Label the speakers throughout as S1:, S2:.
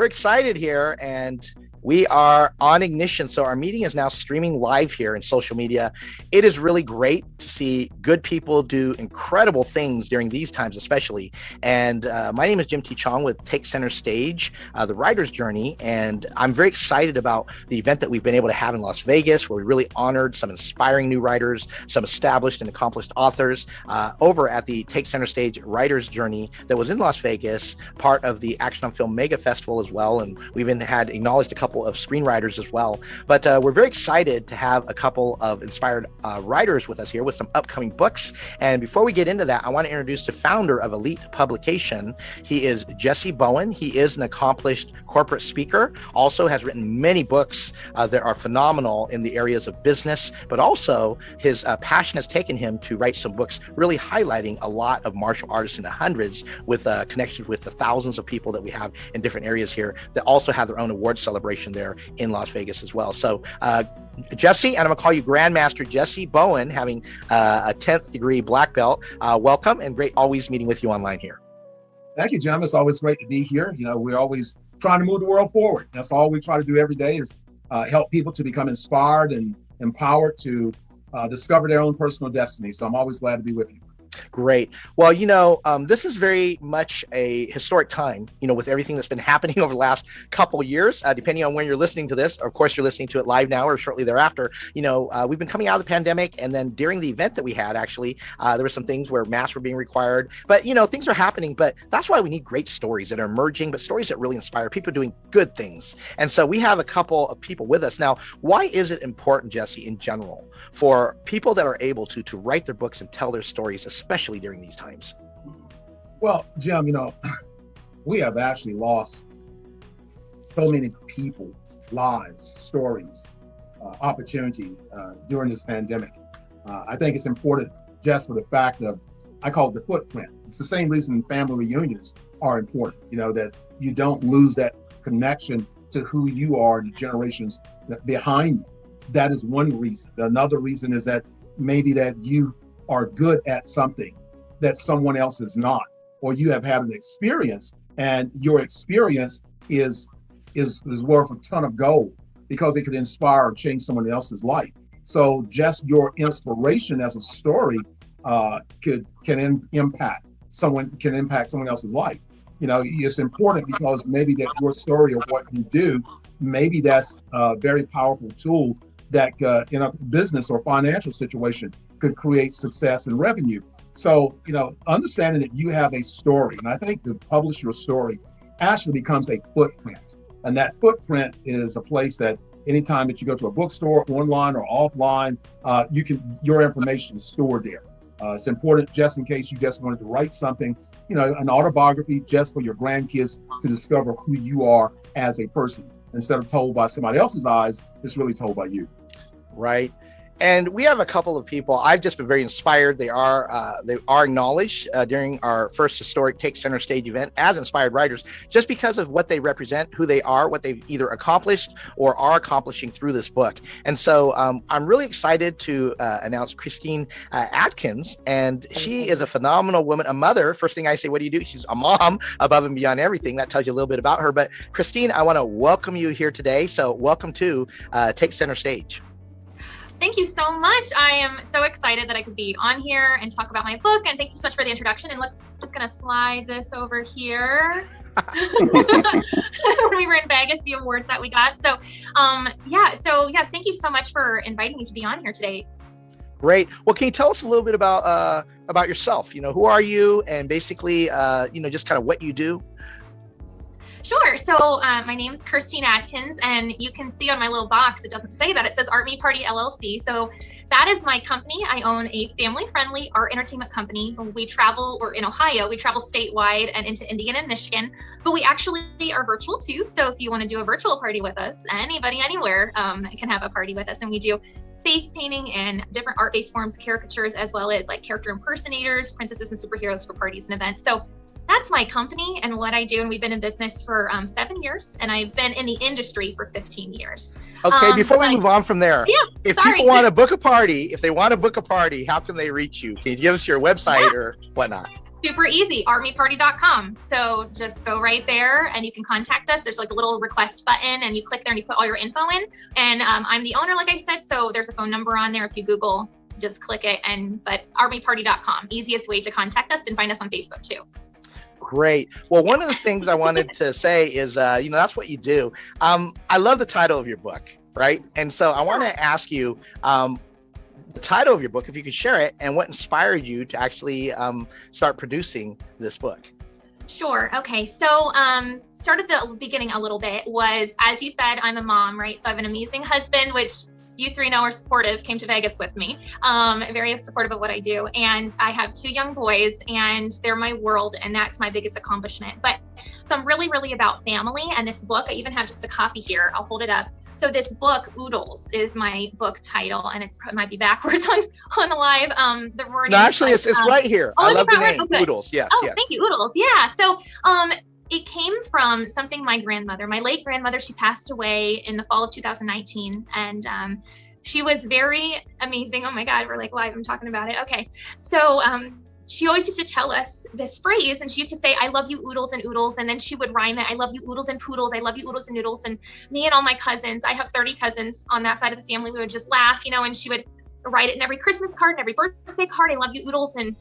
S1: we're excited here, and we are on Ignition. So our meeting is now streaming live here in social media. It is really great to see good people do incredible things during these times, especially. And my name is Jim T. Chong with Take Center Stage, the writer's journey. And I'm very excited about the event that we've been able to have in Las Vegas, where we really honored some inspiring new writers, some established and accomplished authors over at the Take Center Stage writer's journey that was in Las Vegas, part of the Action on Film Mega Festival as well. And we even had acknowledged a couple of screenwriters as well. But we're very excited to have a couple of inspired writers with us here with some upcoming books. And before we get into that, I want to introduce the founder of Elite Publication. He is Jesse Bowen. He is an accomplished corporate speaker, also has written many books that are phenomenal in the areas of business, but also his passion has taken him to write some books really highlighting a lot of martial artists in the hundreds, with connections with the thousands of people that we have in different areas here that also have their own award celebration there in Las Vegas as well. So Jesse, and I'm gonna call you Grandmaster Jesse Bowen, having a 10th degree black belt. Welcome, and great always meeting with you online here.
S2: Thank you, Jim. It's always great to be here. You know, we're always trying to move the world forward. That's all we try to do every day, is help people to become inspired and empowered to discover their own personal destiny. So I'm always glad to be with you.
S1: Great. Well, this is very much a historic time, with everything that's been happening over the last couple of years, depending on when you're listening to this. Of course, you're listening to it live now or shortly thereafter. We've been coming out of the pandemic, and then during the event that we had, actually, there were some things where masks were being required, but, things are happening. But that's why we need great stories that are emerging, but stories that really inspire people doing good things. And so we have a couple of people with us. Now, why is it important, Jesse, in general, for people that are able to write their books and tell their stories, especially during these times?
S2: Well, Jim, we have actually lost so many people, lives, stories, opportunity during this pandemic. I think it's important just for the fact of, I call it the footprint. It's the same reason family reunions are important, that you don't lose that connection to who you are and the generations behind you. That is one reason. Another reason is that maybe that you are good at something that someone else is not, or you have had an experience, and your experience is worth a ton of gold because it could inspire or change someone else's life. So just your inspiration as a story can impact someone else's life. It's important because maybe that your story of what you do, maybe that's a very powerful tool that in a business or financial situation could create success and revenue. So, understanding that you have a story, and I think to publish your story actually becomes a footprint. And that footprint is a place that anytime that you go to a bookstore, online or offline, your information is stored there. It's important just in case you just wanted to write something, an autobiography just for your grandkids to discover who you are as a person. Instead of told by somebody else's eyes, it's really told by you.
S1: Right. And we have a couple of people. I've just been very inspired. They are acknowledged during our first historic Take Center Stage event as inspired writers, just because of what they represent, who they are, what they've either accomplished or are accomplishing through this book. And so I'm really excited to announce Christine Atkins, and she is a phenomenal woman, a mother. First thing I say, what do you do? She's a mom above and beyond everything. That tells you a little bit about her. But Christine, I want to welcome you here today. So welcome to Take Center Stage.
S3: Thank you so much. I am so excited that I could be on here and talk about my book. And thank you so much for the introduction. And look, I'm just going to slide this over here. When we were in Vegas, the awards that we got. So, yes, thank you so much for inviting me to be on here today.
S1: Great. Well, can you tell us a little bit about yourself? Who are you, and basically, just kind of what you do?
S3: Sure. So my name is Christine Atkins, and you can see on my little box, it doesn't say that, it says Art Me Party LLC. So that is my company. I own a family-friendly art entertainment company. We're in Ohio. We travel statewide and into Indiana and Michigan, but we actually are virtual too. So if you want to do a virtual party with us, anybody, anywhere can have a party with us. And we do face painting and different art-based forms, caricatures, as well as like character impersonators, princesses and superheroes for parties and events. So that's my company and what I do. And we've been in business for 7 years, and I've been in the industry for 15 years.
S1: Okay, before we move on from there, if
S3: sorry.
S1: people want to book a party, how can they reach you? Can you give us your website or whatnot?
S3: Super easy, artmeparty.com. So just go right there and you can contact us. There's like a little request button and you click there and you put all your info in. And I'm the owner, like I said, so there's a phone number on there. If you Google, just click it. But artmeparty.com, easiest way to contact us, and find us on Facebook too.
S1: Great. Well, one of the things I wanted to say is, that's what you do. I love the title of your book, right? And so I want to ask you, the title of your book, if you could share it, and what inspired you to actually start producing this book.
S3: Sure. Okay. So start at the beginning a little bit was, as you said, I'm a mom, right? So I have an amazing husband, which you three know are supportive, came to Vegas with me, very supportive of what I do. And I have 2 young boys and they're my world. And that's my biggest accomplishment. But so I'm really, really about family. And this book, I even have just a copy here. I'll hold it up. So this book, Oodles, is my book title, and it might be backwards on the live. The wording.
S1: No, actually, it's right here. I love the name, Oodles. Yes, yes.
S3: Thank you, Oodles. Yeah. So it came from something my grandmother, my late grandmother, she passed away in the fall of 2019, and she was very amazing. Oh my God, we're like live. I'm talking about it. Okay. So she always used to tell us this phrase, and she used to say, I love you, Oodles and Oodles. And then she would rhyme it. I love you, Oodles and Poodles. I love you, Oodles and Noodles. And me and all my cousins, I have 30 cousins on that side of the family. We would just laugh, and she would write it in every Christmas card and every birthday card. I love you, Oodles. And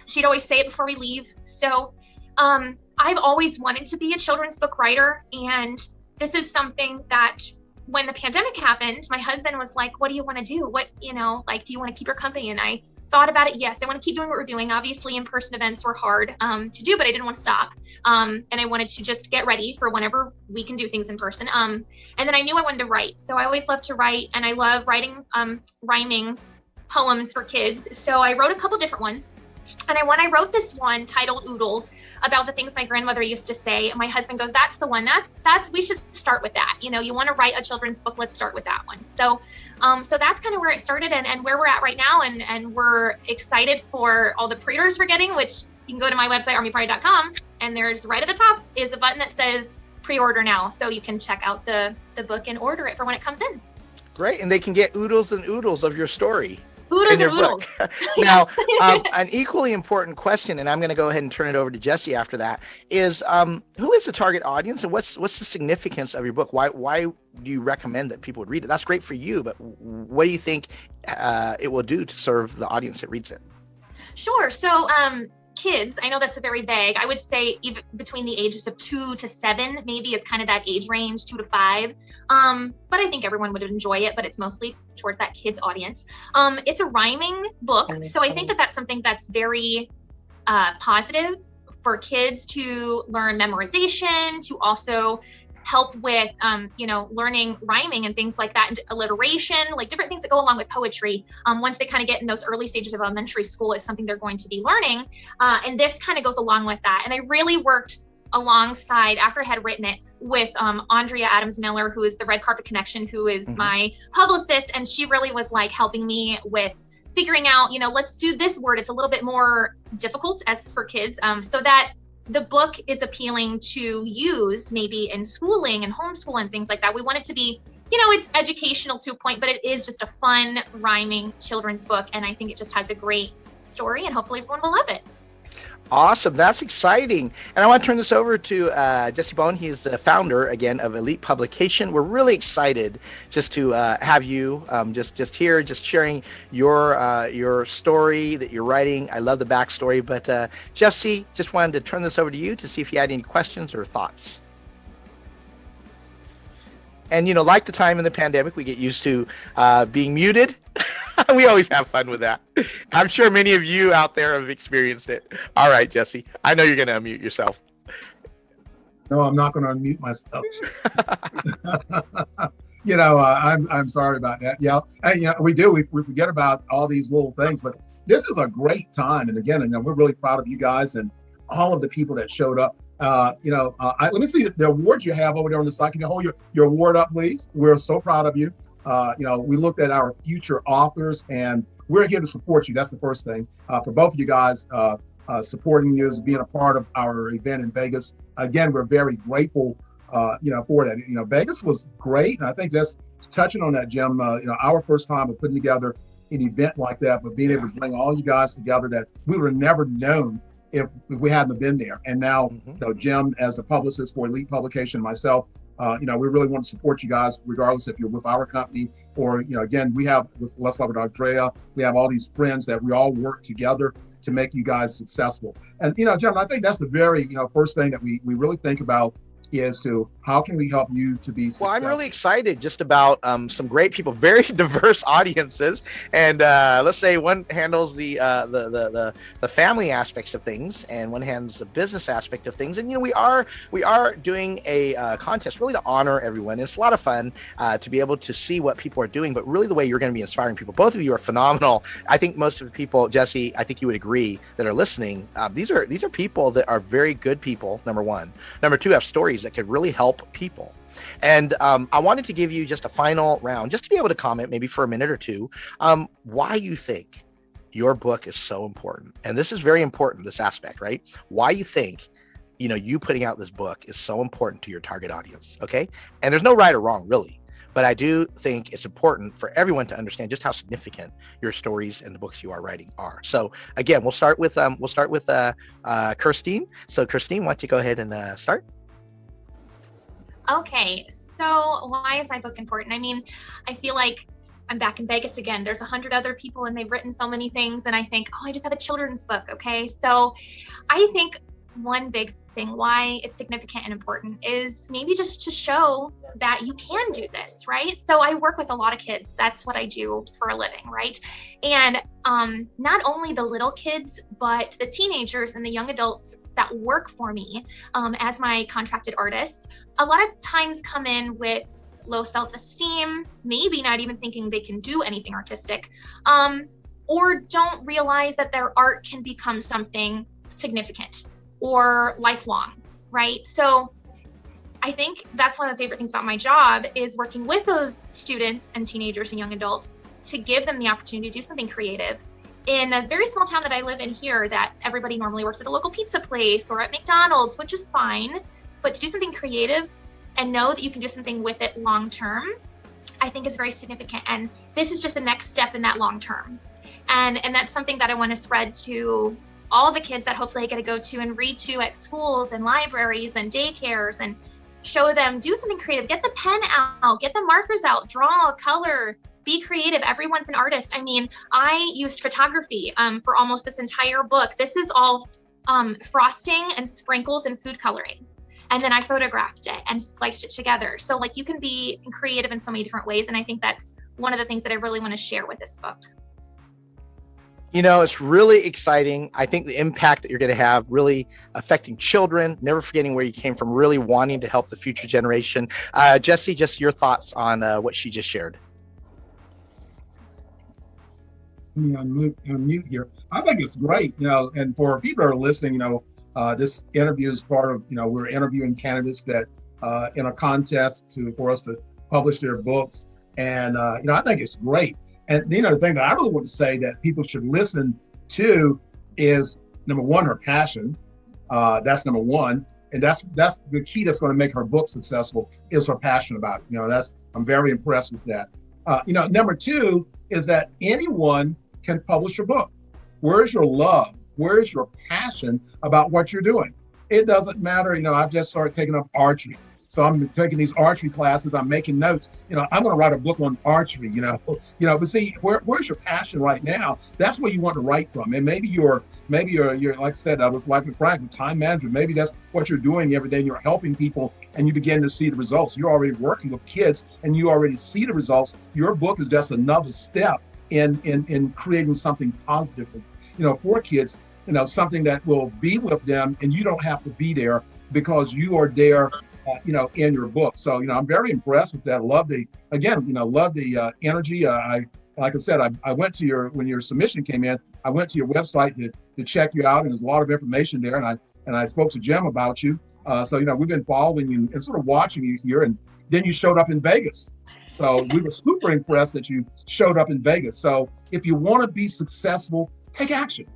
S3: she'd always say it before we leave. So I've always wanted to be a children's book writer. And this is something that when the pandemic happened, my husband was like, what do you want to do? What, do you want to keep your company? And I thought about it. Yes, I want to keep doing what we're doing. Obviously, in-person events were hard to do, but I didn't want to stop. And I wanted to just get ready for whenever we can do things in person. And then I knew I wanted to write. So I always loved to write, and I love writing rhyming poems for kids. So I wrote a couple different ones. And then when I wrote this one titled Oodles, about the things my grandmother used to say, my husband goes, that's the one, that's we should start with that. You want to write a children's book, let's start with that one. So so that's kind of where it started and where we're at right now. And we're excited for all the pre-orders we're getting, which you can go to my website, artmeparty.com, and there's right at the top is a button that says pre-order now. So you can check out the book and order it for when it comes in.
S1: Great. And they can get oodles and oodles of your story.
S3: Oodles
S1: in your
S3: and
S1: book. Now, an equally important question, and I'm going to go ahead and turn it over to Jesse after that, is who is the target audience, and what's the significance of your book? Why do you recommend that people would read it? That's great for you, but what do you think it will do to serve the audience that reads it?
S3: Sure. So kids, I know that's a very vague. I would say even between the ages of 2 to 7, maybe is kind of that age range, 2 to 5. But I think everyone would enjoy it, but it's mostly towards that kids audience. It's a rhyming book. So I think that that's something that's very positive for kids to learn memorization, to also help with, learning rhyming and things like that, and alliteration, like different things that go along with poetry. Once they kind of get in those early stages of elementary school, is something they're going to be learning. And this kind of goes along with that. And I really worked alongside, after I had written it, with Andrea Adams Miller, who is the Red Carpet Connection, who is my publicist. And she really was like helping me with figuring out, let's do this word. It's a little bit more difficult as for kids, so that the book is appealing to use maybe in schooling and homeschool and things like that. We want it to be, it's educational to a point, but it is just a fun rhyming children's book. And I think it just has a great story, and hopefully everyone will love it.
S1: Awesome. That's exciting. And I want to turn this over to Jesse Bone. He's the founder, again, of Elite Publication. We're really excited just to have you just here, just sharing your story that you're writing. I love the backstory. But Jesse, just wanted to turn this over to you to see if you had any questions or thoughts. And, like the time in the pandemic, we get used to being muted. We always have fun with that. I'm sure many of you out there have experienced it. All right, Jesse, I know you're going to unmute yourself.
S2: No, I'm not going to unmute myself. I'm sorry about that. Yeah, and, we forget about all these little things, but this is a great time. And again, we're really proud of you guys and all of the people that showed up. Let me see the awards you have over there on the side. Can you hold your award up, please? We're so proud of you. We looked at our future authors, and we're here to support you. That's the first thing. For both of you guys, supporting you as being a part of our event in Vegas. Again, we're very grateful, for that. Vegas was great, and I think that's touching on that, Jim. Our first time of putting together an event like that, but being able to bring all you guys together that we would have never known if we hadn't been there. And now,
S1: Mhm.
S2: you know, Jim, as the publicist for Elite Publication, myself, you know, we really want to support you guys, regardless if you're with our company or, you know, again, we have with Let's Love It Andrea, we have all these friends that we all work together to make you guys successful. And, you know, Jim, I think that's the very, you know, first thing that we really think about is to how can we help you to be successful?
S1: Well, I'm really excited just about some great people, very diverse audiences, and let's say one handles the family aspects of things, and one handles the business aspect of things. And you know, we are doing a contest really to honor everyone. It's a lot of fun to be able to see what people are doing, but really the way you're going to be inspiring people. Both of you are phenomenal. I think most of the people, Jesse, I think you would agree that are listening. These are people that are very good people. Number one, number two, have stories that could really help people. And I wanted to give you just a final round, just to be able to comment maybe for a minute or two, why you think your book is so important. And this is very important, this aspect, right? Why you think, you know, you putting out this book is so important to your target audience, okay? And there's no right or wrong, really. But I do think it's important for everyone to understand just how significant your stories and the books you are writing are. So again, we'll start with Kirstine. So Kirstine, why don't you go ahead and start?
S3: Okay, so why is my book important? I mean, I feel like I'm back in Vegas again. There's 100 other people and they've written so many things. And I think, oh, I just have a children's book. Okay. So I think one big thing why it's significant and important is maybe just to show that you can do this, right? So I work with a lot of kids. That's what I do for a living, right? And not only the little kids, but the teenagers and the young adults that work for me as my contracted artists, a lot of times come in with low self-esteem, maybe not even thinking they can do anything artistic, or don't realize that their art can become something significant or lifelong, right? So I think that's one of the favorite things about my job is working with those students and teenagers and young adults to give them the opportunity to do something creative. In a very small town that I live in here, that everybody normally works at a local pizza place or at McDonald's, which is fine, but to do something creative and know that you can do something with it long term, I think is very significant. And this is just the next step in that long term. And that's something that I want to spread to all the kids that hopefully I get to go to and read to at schools and libraries and daycares, and show them, do something creative, get the pen out, get the markers out, draw, color, be creative. Everyone's an artist. I mean, I used photography for almost this entire book. This is all frosting and sprinkles and food coloring. And then I photographed it and spliced it together. So like you can be creative in so many different ways. And I think that's one of the things that I really want to share with this book.
S1: You know, it's really exciting. I think the impact that you're going to have really affecting children, never forgetting where you came from, really wanting to help the future generation. Jesse, just your thoughts on what she just shared.
S2: Unmute here. I think it's great, you know, and for people that are listening, you know, this interview is part of, you know, we're interviewing candidates that in a contest for us to publish their books. And, you know, I think it's great. And, you know, the thing that I really want to say that people should listen to is, number one, her passion. That's number one. And that's the key that's going to make her book successful is her passion about it. You know, I'm very impressed with that. You know, number two is that anyone can publish a book. Where's your love? Where's your passion about what you're doing? It doesn't matter. You know, I've just started taking up archery. So I'm taking these archery classes. I'm making notes. You know, I'm going to write a book on archery. You know, but see, where's your passion right now? That's where you want to write from. And maybe you're like I said, with Frank, with time management. Maybe that's what you're doing every day. And you're helping people, and you begin to see the results. You're already working with kids, and you already see the results. Your book is just another step in creating something positive, you know, for kids. You know, something that will be with them, and you don't have to be there because you are there. You know, in your book. So, you know, I'm very impressed with that. Love the energy. Like I said, I went to when your submission came in, I went to your website to check you out, and there's a lot of information there. And I spoke to Jim about you. So, you know, we've been following you and sort of watching you here. And then you showed up in Vegas. So we were super impressed that you showed up in Vegas. So if you want to be successful, take action.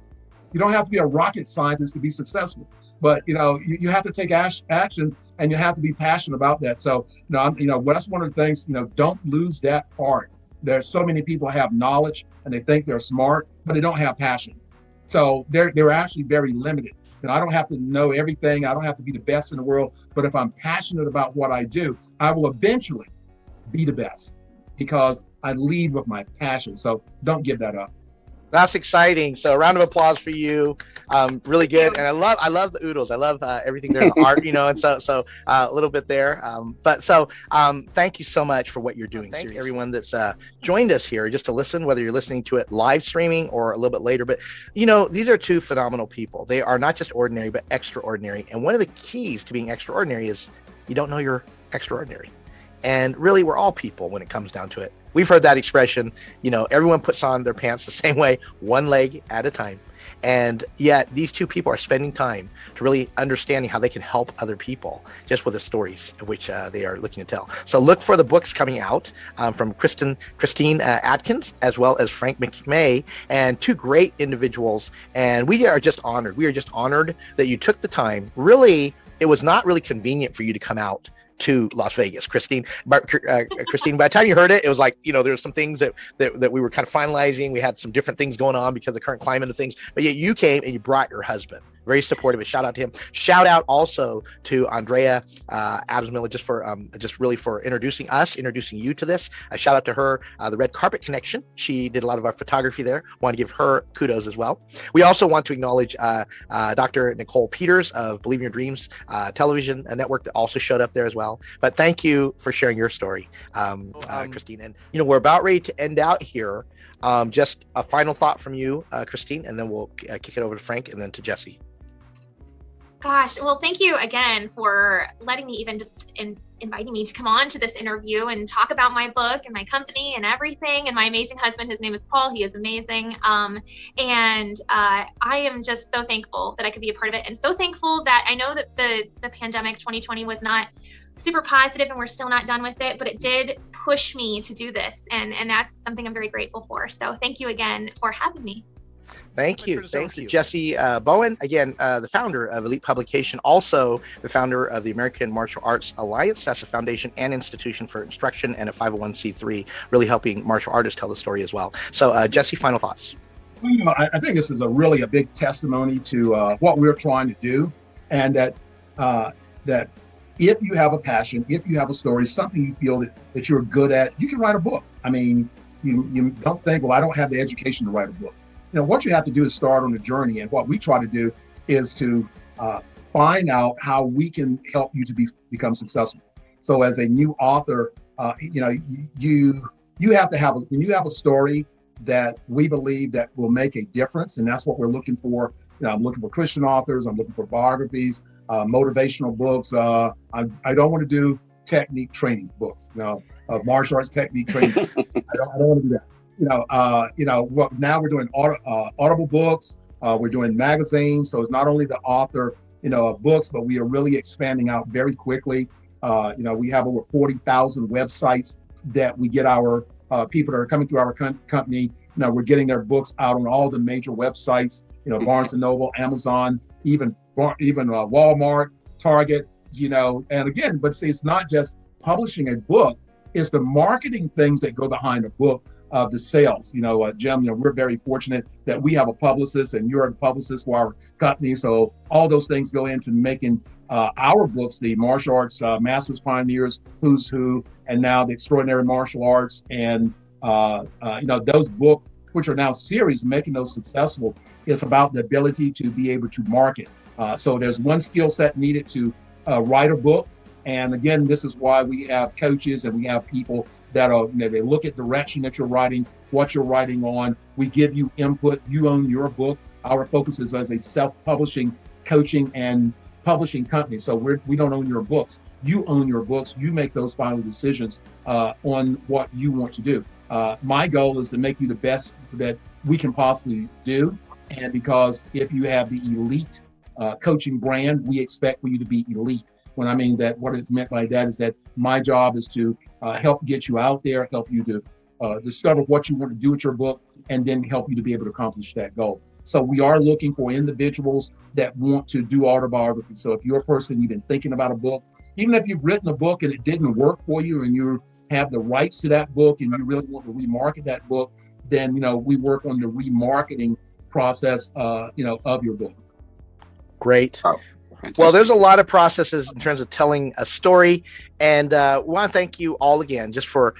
S2: You don't have to be a rocket scientist to be successful, but, you know, you have to take action. And you have to be passionate about that. So, that's one of the things, you know, don't lose that part. There's so many people have knowledge and they think they're smart, but they don't have passion. So they're actually very limited. And I don't have to know everything. I don't have to be the best in the world. But if I'm passionate about what I do, I will eventually be the best because I lead with my passion. So don't give that up.
S1: That's exciting. So a round of applause for you. Really good. And I love the Oodles. I love everything there, the art, and so a little bit there. Thank you so much for what you're doing. Thank everyone that's joined us here just to listen, whether you're listening to it live streaming or a little bit later. But, these are two phenomenal people. They are not just ordinary, but extraordinary. And one of the keys to being extraordinary is you don't know you're extraordinary. And really, we're all people when it comes down to it. We've heard that expression, everyone puts on their pants the same way, one leg at a time. And yet these two people are spending time to really understanding how they can help other people just with the stories of which they are looking to tell. So look for the books coming out from Christine Atkins, as well as Frank McMay, and two great individuals. And we are just honored. We are just honored that you took the time. Really, it was not really convenient for you to come out to Las Vegas, Christine. But Christine, by the time you heard it, it was like, there's some things that we were kind of finalizing. We had some different things going on because of the current climate of things. But yet you came and you brought your husband. Very supportive. Shout out to him. Shout out also to Andrea Adams Miller just for introducing you to this. A shout out to her, the Red Carpet Connection. She did a lot of our photography there. Want to give her kudos as well. We also want to acknowledge Dr. Nicole Peters of Believe in Your Dreams television network that also showed up there as well. But thank you for sharing your story, Christine. And we're about ready to end out here. Just a final thought from you, Christine, and then we'll kick it over to Frank and then to Jesse.
S3: Gosh, well, thank you again for letting me inviting me to come on to this interview and talk about my book and my company and everything. And my amazing husband, his name is Paul. He is amazing. I am just so thankful that I could be a part of it, and so thankful that I know that the pandemic 2020 was not super positive and we're still not done with it, but it did push me to do this. And that's something I'm very grateful for. So thank you again for having me.
S1: Thank you. Jesse Bowen, again, the founder of Elite Publication, also the founder of the American Martial Arts Alliance. That's a foundation and institution for instruction and a 501c3, really helping martial artists tell the story as well. So Jesse, final thoughts.
S2: Well, I think this is a big testimony to what we're trying to do, and that if you have a passion, if you have a story, something you feel that you're good at, you can write a book. I mean, you don't think, well, I don't have the education to write a book. What you have to do is start on the journey. And what we try to do is to find out how we can help you to become successful. So as a new author, you have to have, when you have a story that we believe that will make a difference, and that's what we're looking for. I'm looking for Christian authors. I'm looking for biographies, motivational books. I don't want to do technique training books, martial arts technique training. I don't want to do that. Now we're doing audible books. We're doing magazines. So it's not only the author, of books, but we are really expanding out very quickly. We have over 40,000 websites that we get our people that are coming through our company. We're getting their books out on all the major websites, Barnes & Noble, Amazon, even Walmart, Target, and again, but see, it's not just publishing a book, it's the marketing things that go behind a book. Of the sales, Jim, we're very fortunate that we have a publicist, and you're a publicist for our company. So all those things go into making our books, the martial arts masters, pioneers, who's who, and now the extraordinary martial arts, and those books, which are now series, making those successful, is about the ability to be able to market. So there's one skill set needed to write a book, and again, this is why we have coaches and we have people that are, they look at direction that you're writing, what you're writing on. We give you input. You own your book. Our focus is as a self-publishing, coaching, and publishing company. So we don't own your books. You own your books. You make those final decisions on what you want to do. My goal is to make you the best that we can possibly do. And because if you have the elite coaching brand, we expect for you to be elite. When I mean that, what it's meant by that is that my job is to help get you out there, help you to discover what you want to do with your book, and then help you to be able to accomplish that goal. So we are looking for individuals that want to do autobiography. So if you're a person, you've been thinking about a book, even if you've written a book and it didn't work for you and you have the rights to that book and you really want to remarket that book, then, we work on the remarketing process, of your book.
S1: Great.
S4: Oh, fantastic.
S1: Well, there's a lot of processes in terms of telling a story, and we want to thank you all again just for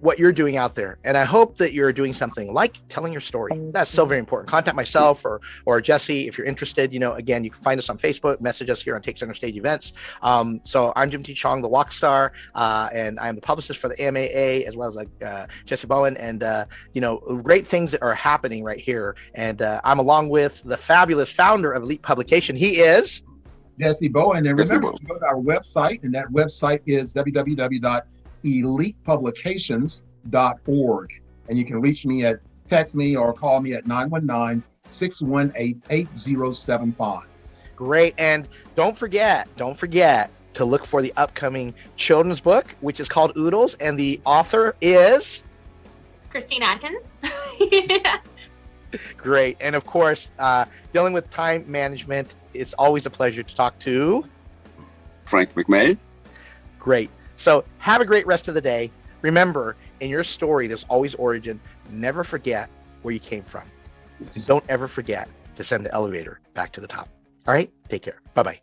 S1: what you're doing out there. And I hope that you're doing something like telling your story. That's so very important. Contact myself or Jesse if you're interested. Again, you can find us on Facebook, message us here on Take Center Stage Events. So I'm Jim T. Chong, the Walk Star, and I'm the publicist for the AMAA, as well as Jesse Bowen, and great things that are happening right here. And I'm along with the fabulous founder of Elite Publication. He is
S2: Jesse Bowen. And
S4: Jesse
S2: remember
S4: Bowen.
S2: to go to our website, and that website is www.elitepublications.org. And you can reach me text me or call me at 919-618-8075.
S1: great. And don't forget to look for the upcoming children's book, which is called Oodles, and the author is
S3: Christine Adkins.
S1: great. And of course, dealing with time management, it's always a pleasure to talk to
S4: Frank McMahon.
S1: Great. So have a great rest of the day. Remember, in your story, there's always origin. Never forget where you came from. And don't ever forget to send the elevator back to the top. All right? Take care. Bye-bye.